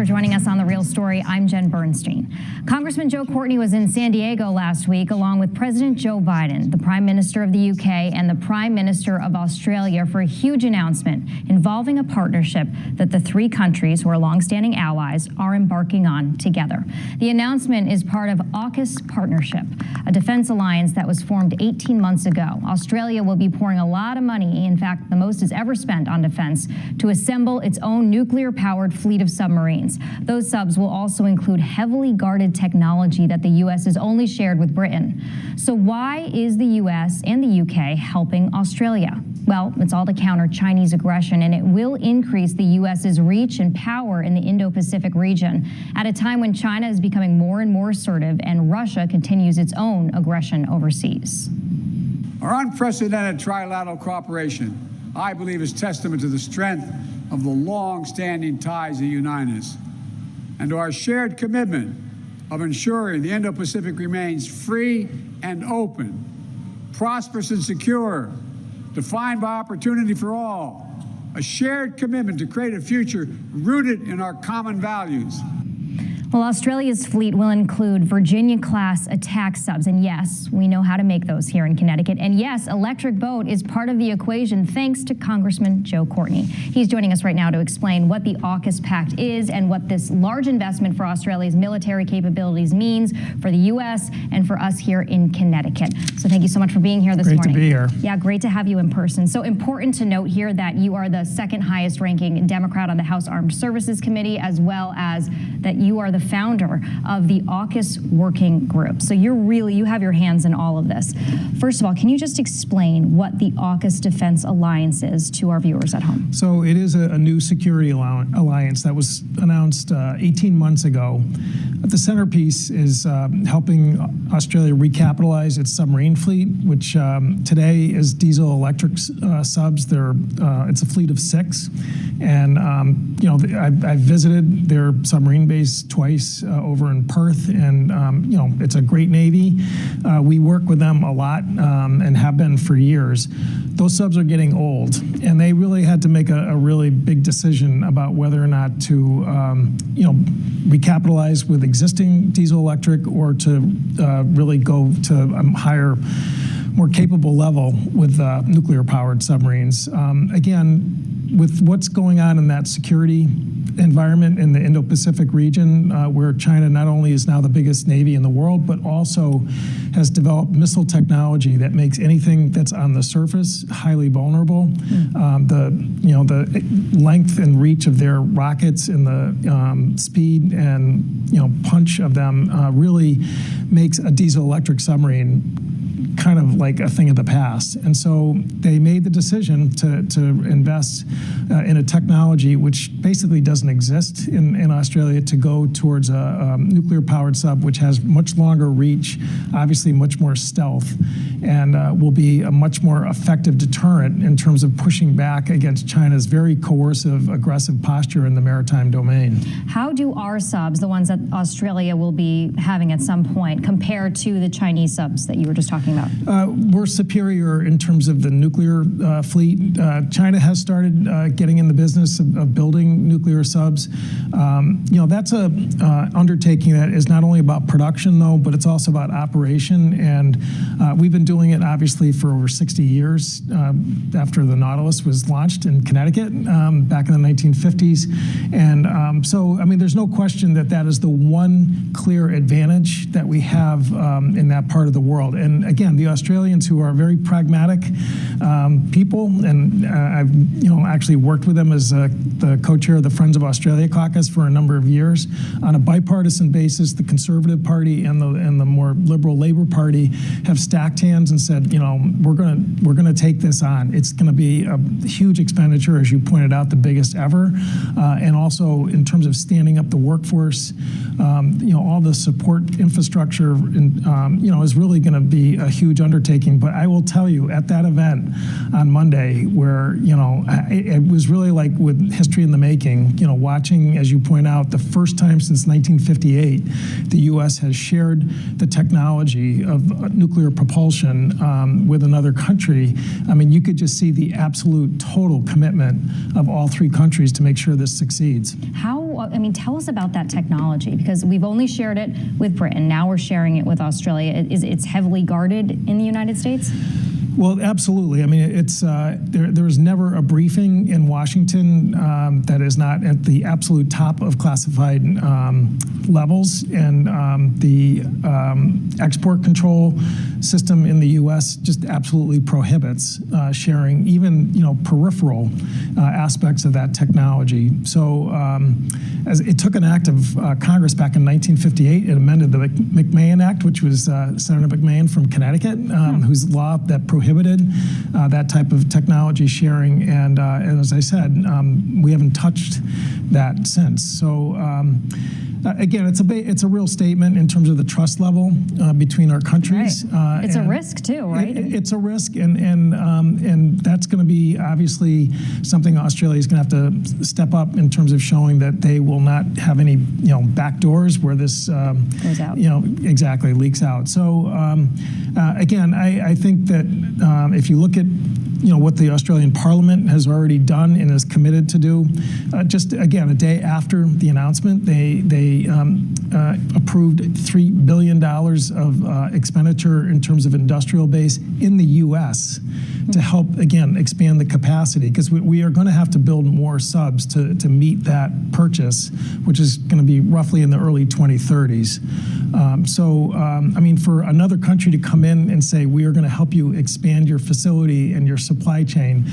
for joining us on The Real Story. I'm Jenn Bernstein. Congressman Joe Courtney was in San Diego last week along with President Joe Biden, the Prime Minister of the UK, and the Prime Minister of Australia for a huge announcement involving a partnership that the three countries, who are longstanding allies, are embarking on together. The announcement is part of AUKUS partnership, a defense alliance that was formed 18 months ago. Australia will be pouring a lot of money, in fact, the most it's ever spent on defense, to assemble its own nuclear-powered fleet of submarines. Those subs will also include heavily guarded technology that the U.S. has only shared with Britain. So why is the U.S. and the U.K. helping Australia? Well, it's all to counter Chinese aggression, and it will increase the U.S.'s reach and power in the Indo-Pacific region at a time when China is becoming more and more assertive and Russia continues its own aggression overseas. Our unprecedented trilateral cooperation, I believe, is testament to the strength of the long-standing ties that unite us and to our shared commitment of ensuring the Indo-Pacific remains free and open, prosperous and secure, defined by opportunity for all, a shared commitment to create a future rooted in our common values. Well, Australia's fleet will include Virginia-class attack subs, and yes, we know how to make those here in Connecticut. And yes, electric boat is part of the equation thanks to Congressman Joe Courtney. He's joining us right now to explain what the AUKUS Pact is and what this large investment for Australia's military capabilities means for the U.S. and for us here in Connecticut. So thank you so much for being here this morning. Great to be here. Yeah, great to have you in person. So important to note here that you are the second highest ranking Democrat on the House Armed Services Committee, as well as that you are the founder of the AUKUS working group. So you have your hands in all of this. First of all, can you just explain what the AUKUS Defense Alliance is to our viewers at home? So it is a new security alliance that was announced 18 months ago. The centerpiece is helping Australia recapitalize its submarine fleet, which today is diesel electric subs. It's a fleet of 6. And I've visited their submarine base twice over in Perth, and it's a great Navy. We work with them a lot and have been for years. Those subs are getting old, and they really had to make a really big decision about whether or not to recapitalize with existing diesel electric or to really go to a higher, more capable level with nuclear-powered submarines. Again, with what's going on in that security environment in the Indo-Pacific region, where China not only is now the biggest Navy in the world, but also has developed missile technology that makes anything that's on the surface highly vulnerable. The length and reach of their rockets and the speed and punch of them really makes a diesel-electric submarine kind of like a thing of the past. And so they made the decision to invest in a technology which basically doesn't exist in Australia, to go towards a nuclear-powered sub which has much longer reach, obviously much more stealth, and will be a much more effective deterrent in terms of pushing back against China's very coercive, aggressive posture in the maritime domain. How do our subs, the ones that Australia will be having at some point, compare to the Chinese subs that you were just talking about? We're superior in terms of the nuclear fleet. China has started getting in the business of building nuclear subs. That's a undertaking that is not only about production, though, but it's also about operation. And we've been doing it, obviously, for over 60 years after the Nautilus was launched in Connecticut back in the 1950s. And so, I mean, there's no question that that is the one clear advantage that we have in that part of the world. And again, the Australians, who are very pragmatic people, and I've actually worked with them as the co-chair of the Friends of Australia caucus for a number of years on a bipartisan basis. The Conservative Party and the more liberal Labor Party have stacked hands and said, we're going to take this on. It's going to be a huge expenditure, as you pointed out, the biggest ever, and also in terms of standing up the workforce, all the support infrastructure, is really going to be a huge undertaking. But I will tell you, at that event on Monday, where it was really like with history in the making, watching, as you point out, the first time since 1958, the U.S. has shared the technology of nuclear propulsion with another country. I mean, you could just see the absolute total commitment of all three countries to make sure this succeeds. How I mean, tell us about that technology, because we've only shared it with Britain. Now we're sharing it with Australia. It's heavily guarded in the United States? Well, absolutely. I mean, it's there's never a briefing in Washington that is not at the absolute top of classified levels, and the export control system in the U.S. just absolutely prohibits sharing even peripheral aspects of that technology. So, as it took an act of Congress back in 1958, it amended the McMahon Act, which was Senator McMahon from Connecticut, whose law that prohibited that type of technology sharing, and as I said, we haven't touched that since. So again, it's a real statement in terms of the trust level between our countries. Right. It's a risk too, right? It's a risk, and that's going to be obviously something Australia is going to have to step up in terms of showing that they will not have any back doors where this goes out. Exactly leaks out. So again, I think that if you look at what the Australian Parliament has already done and is committed to do, just again a day after the announcement, they approved $3 billion of expenditure in terms of industrial base in the U.S. to help again expand the capacity, because we are going to have to build more subs to meet that purchase, which is going to be roughly in the early 2030s. I mean, for another country to come in and say we are going to help you expand your facility and your supply chain,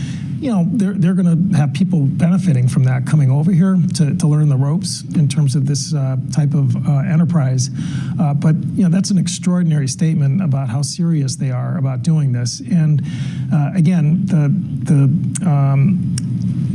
they're going to have people benefiting from that coming over here to learn the ropes in terms of this type of enterprise. But that's an extraordinary statement about how serious they are about doing this. And again,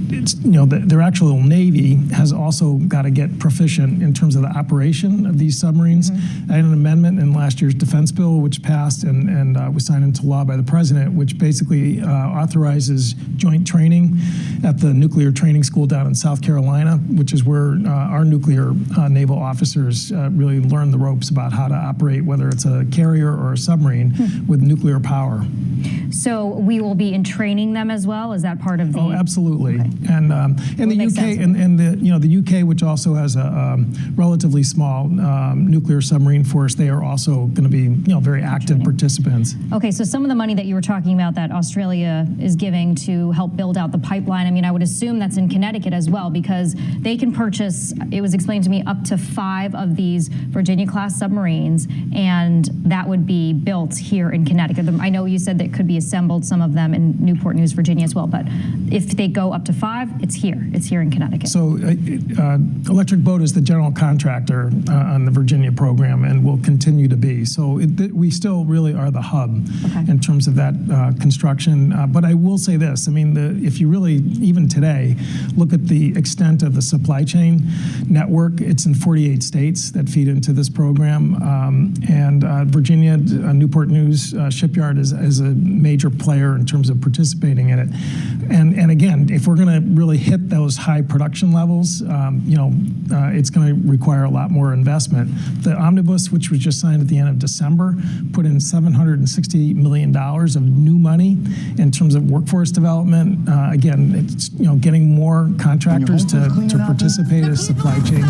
their actual Navy has also got to get proficient in terms of the operation of these submarines. I had an amendment in last year's defense bill, which passed and was signed into law by the president, which basically authorizes joint training at the nuclear training school down in South Carolina, which is where our nuclear naval officers really learn the ropes about how to operate, whether it's a carrier or a submarine with nuclear power. So we will be in training them as well? Is that part of the... Oh, absolutely. Okay. And the UK and the UK, which also has a relatively small nuclear submarine force, they are also going to be very active participants. Okay, so some of the money that you were talking about that Australia is giving to help build out the pipeline, I mean, I would assume that's in Connecticut as well, because they can purchase, it was explained to me, up to 5 of these Virginia-class submarines, and that would be built here in Connecticut. I know you said that could be assembled, some of them in Newport News, Virginia as well, but if they go up to 5, it's here in Connecticut. So Electric Boat is the general contractor on the Virginia program and will continue to be. So we still really are the hub in terms of that construction. But I will say this, I mean, if you really, even today, look at the extent of the supply chain network, it's in 48 states that feed into this program. And Virginia, Newport News Shipyard is a major player in terms of participating in it. And again, if we're going to really hit those high production levels, it's going to require a lot more investment. The omnibus, which was just signed at the end of December, put in $760 million of new money in terms of workforce development. Again, it's getting more contractors to participate as supply chain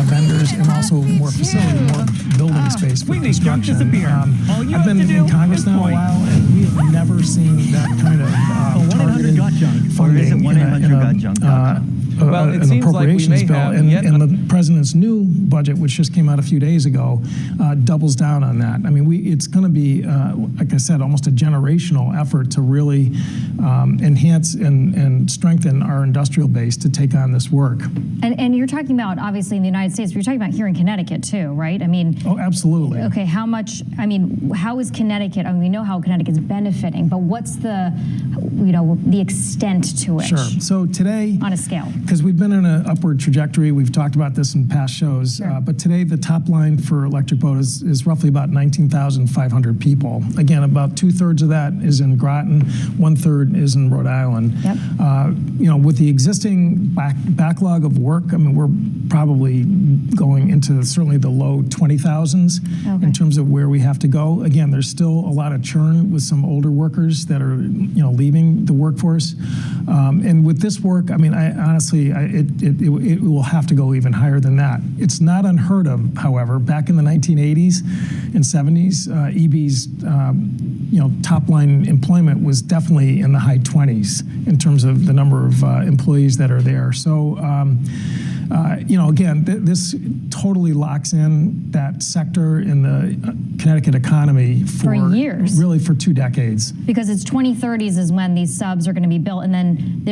vendors, and also more facility, more building space for construction. I've been in Congress now a while, and we have never seen that kind of targeted funding Well, it an seems like we appropriations may bill, have and yet the president's new budget, which just came out a few days ago, doubles down on that. I mean, it's going to be, like I said, almost a generational effort to really enhance and strengthen our industrial base to take on this work. And you're talking about, obviously, in the United States, but you're talking about here in Connecticut, too, right? I mean... Oh, absolutely. Okay, how is Connecticut, I mean, we know how Connecticut's benefiting, but what's the extent to it? Sure. So today... On a scale. Because we've been in an upward trajectory. We've talked about this in past shows. Sure. But today, the top line for Electric Boat is roughly about 19,500 people. Again, about 2/3 of that is in Groton, 1/3 is in Rhode Island. Yep. With the existing backlog of work, I mean, we're probably going into certainly the low 20,000s in terms of where we have to go. Again, there's still a lot of churn with some older workers that are leaving the workforce. And with this work, I mean, it will have to go even higher than that. It's not unheard of, however. Back in the 1980s and 70s, EB's top line employment was definitely in the high 20s in terms of the number of employees that are there. So, again, this totally locks in that sector in the Connecticut economy for years, really for 2 decades. Because it's 2030s is when these subs are going to be built, and then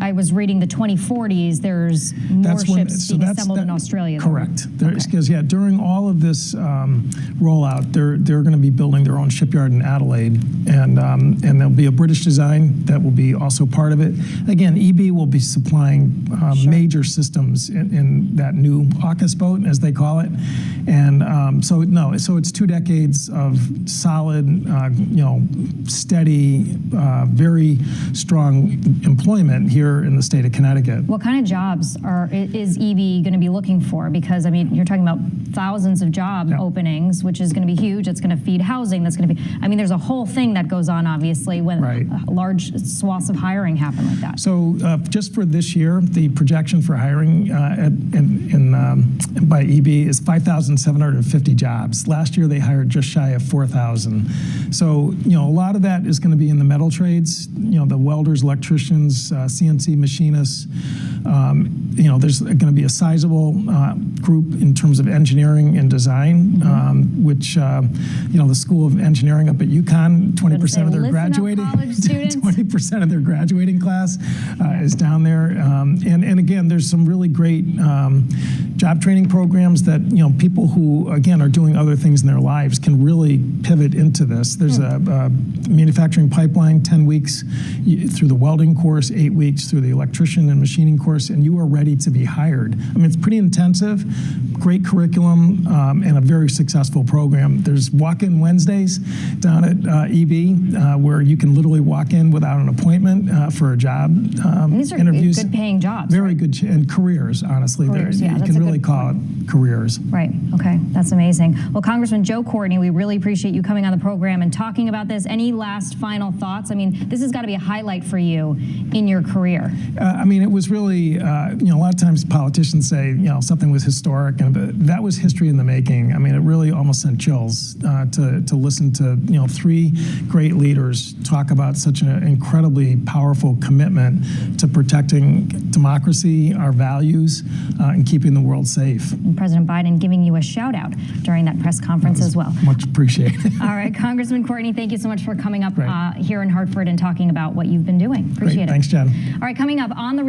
I was reading the 2040s. There's more ships being assembled in Australia. Correct. Because during all of this rollout, they're going to be building their own shipyard in Adelaide, and there'll be a British design that will be also part of it. Again, EB will be supplying major systems in that new AUKUS boat, as they call it, and so it's 2 decades of solid, steady, very strong employment here in the state of Connecticut. What kind of jobs is EB going to be looking for? Because I mean, you're talking about thousands of job openings, which is going to be huge. It's going to feed housing. That's going to be. I mean, there's a whole thing that goes on, obviously, when large swaths of hiring happen like that. So just for this year, the projection for hiring by EB is 5,750 jobs. Last year, they hired just shy of 4,000. So, a lot of that is going to be in the metal trades, the welders, electricians, CNC machinists. There's going to be a sizable group in terms of engineering and design, which, the School of Engineering up at UConn, 20% of their graduating, 20% of their graduating class is down there. And again, there's some really great job training programs that, people who, again, are doing other things in their lives can really pivot into this. There's a manufacturing pipeline, 10 weeks through the welding course, 8 weeks through the electrician and machining course, and you are ready to be hired. I mean, it's pretty intensive, great curriculum, and a very successful program. There's walk-in Wednesdays down at EB where you can literally walk in without an appointment for a job. These are interviews. Good paying jobs. Very good, and careers, honestly. Careers, you can really call it careers. Right, okay, that's amazing. Well, Congressman Joe Courtney, we really appreciate you coming on the program and talking about this. Any last final thoughts? I mean, this has got to be a highlight for you in your career. I mean, it was really, a lot of times politicians say, something was historic, and that was history in the making. I mean, it really almost sent chills to listen to, 3 great leaders talk about such an incredibly powerful commitment to protecting democracy, our values, and keeping the world safe. And President Biden giving you a shout out during that press conference as well. Much appreciated. All right, Congressman Courtney, thank you so much for coming up here in Hartford and talking about what you've been doing. Appreciate it. Thanks, Jen. All right, coming up on the